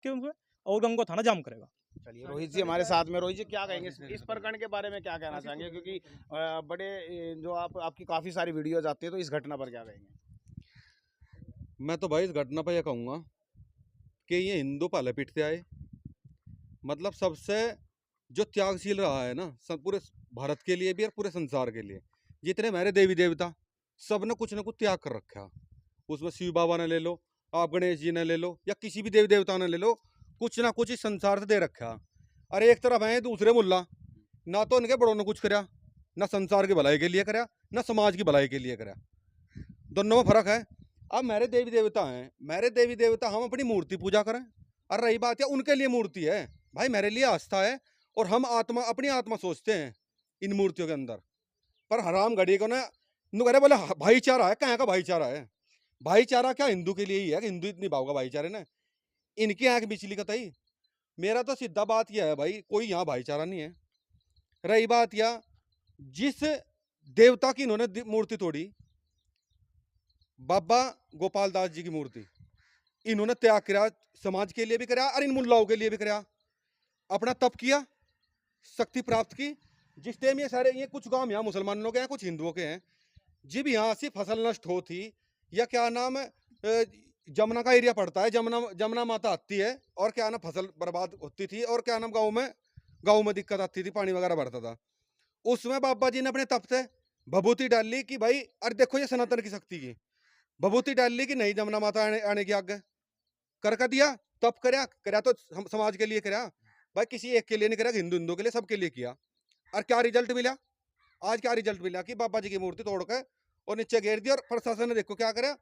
के उनको और गंगो थाना जाम करेगा। चलिए रोहित जी हमारे साथ में। रोहित जी क्या कहेंगे इस प्रकरण के बारे में, क्या कहना चाहेंगे? क्योंकि बड़े जो आपकी काफी सारी वीडियोज आती है, तो इस घटना पर क्या कहेंगे? मैं तो भाई इस घटना पर यह कहूँगा कि ये हिंदू पहले पिटते आए। मतलब सबसे जो त्यागशील रहा है ना, सब पूरे भारत के लिए भी और पूरे संसार के लिए, जितने हमारे देवी देवता सब ने कुछ ना कुछ त्याग कर रखा। उसमें शिव बाबा ने ले लो, आप गणेश जी ने ले लो, या किसी भी देवी देवता ने ले लो, कुछ ना कुछ इस संसार से दे रखा। अरे एक तरफ है दूसरे मुल्ला, ना तो इनके बड़ों ने कुछ करा, ना संसार की भलाई के लिए करा, ना समाज की भलाई के लिए करा। दोनों में फर्क है। अब मेरे देवी देवता हैं, मेरे देवी देवता हम अपनी मूर्ति पूजा करें, और रही बात है उनके लिए मूर्ति है, भाई मेरे लिए आस्था है, और हम आत्मा अपनी आत्मा सोचते हैं इन मूर्तियों के अंदर। पर हराम घड़ी को ना करे बोले भाईचारा है, कहाँ का भाईचारा है? भाईचारा क्या हिंदू के लिए ही है कि हिंदू इतनी भावगा भाईचारे ने? इनकी आंख बिचली कतई। मेरा तो सीधा बात यह है भाई, कोई यहाँ भाईचारा नहीं है। रही बात यह, जिस देवता की इन्होंने मूर्ति तोड़ी, बाबा गोपाल दास जी की मूर्ति, इन्होंने त्याग किया, समाज के लिए भी करा और इन मुल्लाओं के लिए भी करा। अपना तप किया, शक्ति प्राप्त की। जिस टाइम ये सारे ये कुछ गांव यहाँ मुसलमानों के हैं, कुछ हिंदुओं के हैं, जब यहाँ से फसल नष्ट होती, या क्या नाम जमुना का एरिया पड़ता है, जमुना माता आती है, और क्या नाम फसल बर्बाद होती थी, और क्या नाम गाँव में दिक्कत आती थी, पानी वगैरह भरता था। उसमें बाबा जी ने अपने तप से भभूति डाली कि भाई अरे देखो ये सनातन की शक्ति की भभूति डाली कि नहीं जमुना माता आने की आगे कर दिया। तप करया तो समाज के लिए करया भाई, किसी एक के लिए नहीं करा, हिंदू के लिए, सबके लिए किया। और क्या रिजल्ट मिला? आज क्या रिजल्ट मिला कि बाबा जी की मूर्ति तोड़कर और नीचे घेर दी। और प्रशासन ने देखो क्या करा।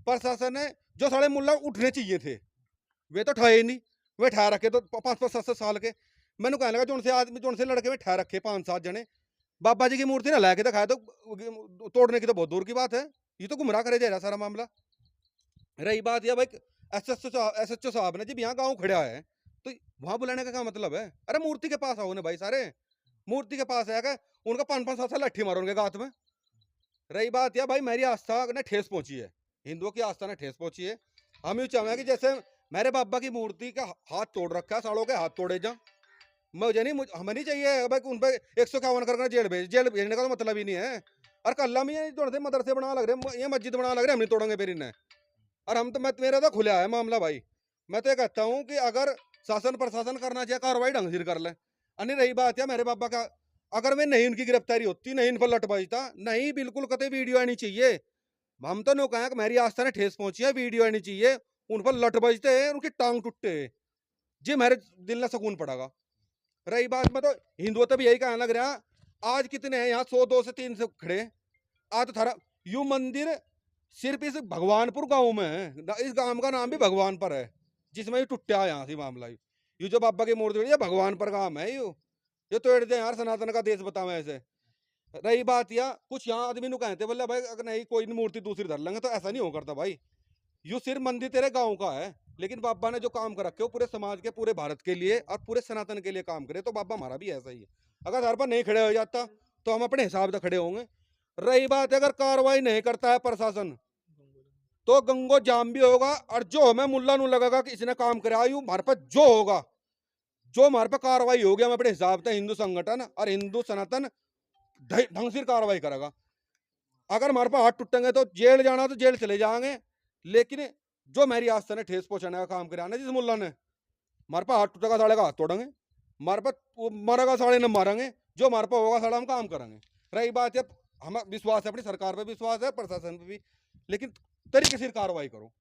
प्रशासन ने जो सारे मुल्ला उठने चाहिए थे वे तो ठहरे नहीं, वे ठहर रखे तो 5-5 7 साल के। मैंने कहने लगा जो उनसे आदमी जो उनसे लड़के में ठहर रखे 5-7 जने, बाबा जी की मूर्ति ना लाके दिखाया तो तोड़ने की तो बहुत दूर की बात है। ये तो गुमराह करे जा रहा सारा मामला। रही बात यह भाई SHO साहब ने जब यहाँ गाँव खड़ा है तो वहां बुलाने का क्या मतलब है? अरे मूर्ति के पास आओ ना भाई, सारे मूर्ति के पास आएगा, उनका 5-5 साल लट्ठी मारो उनके गात में। रही बात यह भाई, मेरी आस्था ने ठेस पहुंची है, हिंदुओं की आस्था ने ठेस पहुंची है। हम ये चाहेंगे कि जैसे मेरे बाबा की मूर्ति का हाथ तोड़ रखा है, सालों के हाथ तोड़े जा, मुझे नहीं, हमें नहीं चाहिए भाई उन पर 151 करके जेल भेजने का तो मतलब ही नहीं है। और कल हम ये थोड़े से मदरसे बना लग रहे, ये मस्जिद बना लग रहे, हम नहीं तोड़ेंगे फिर इन्हें। और हम तो मेरा तो खुला है मामला भाई। मैं तो ये कहता हूँ कि अगर शासन प्रशासन करना चाहिए, कार्रवाई ढंग से कर ले। अन्य रही बात है मेरे बाबा का, अगर मैं नहीं उनकी गिरफ्तारी होती, नहीं इन पर लट बजता, नहीं बिल्कुल कतई वीडियो आनी चाहिए। हम तो नो कहा कि मेरी आस्था ने ठेस पहुंची है, वीडियो आनी चाहिए, उन पर लट बजते हैं, उनकी टांग टूटते है, जी मेरे दिल में सुकून पड़ेगा। रही बात, मैं तो हिंदुओं तो भी यही कहने लग रहा, आज कितने हैं यहाँ 100 2 से 3 से खड़े। आज तो थारा यू मंदिर सिर्फ इस भगवानपुर गांव में है, इस गांव का नाम भी भगवान पर है, जिसमें ये टूटा यहाँ से मामला। ये जो बाबा की मूर्ति ये भगवान पर गांव है, ये तोड़ दे यार, सनातन का देश बताओ ऐसे। रही बात या कुछ यहाँ आदमी नु कहते बोले भाई अगर नहीं कोई मूर्ति दूसरी धर लेंगे, तो ऐसा नहीं हो करता भाई। यू सिर्फ मंदिर तेरे गांव का है, लेकिन बाबा ने जो काम कर रखे हो पूरे समाज के, पूरे भारत के लिए और पूरे सनातन के लिए काम करे, तो बाबा हमारा भी ऐसा ही है। अगर घर पर नहीं खड़े हो जाता तो हम अपने हिसाब से खड़े होंगे। रही बात अगर कार्रवाई नहीं करता है प्रशासन, तो गंगो जाम भी होगा, और जो हमें मुल्ला नु लगेगा कि इसने काम करा, हमारे पास जो होगा, जो हमारे पे कार्रवाई होगी, हम अपने हिसाब से हिंदू संगठन और हिंदू सनातन ढंग से कार्रवाई करेगा। अगर हमारे पास हाथ टूटेंगे तो जेल जाना तो जेल चले जाएंगे, लेकिन जो मेरी आस्था ने ठेस पहुंचाने का काम करा ना जिस मुल्ला ने, हमारे पास हाथ टूटेगा साढ़े का हाथ तोड़ेंगे, हमारे पास मरेगा साढ़े न मारेंगे, जो हमारे पास होगा साढ़ा हम काम करेंगे। रही बात है, हमें विश्वास है, अपनी सरकार पे विश्वास है, प्रशासन पे भी, लेकिन तरीके से कार्रवाई करो।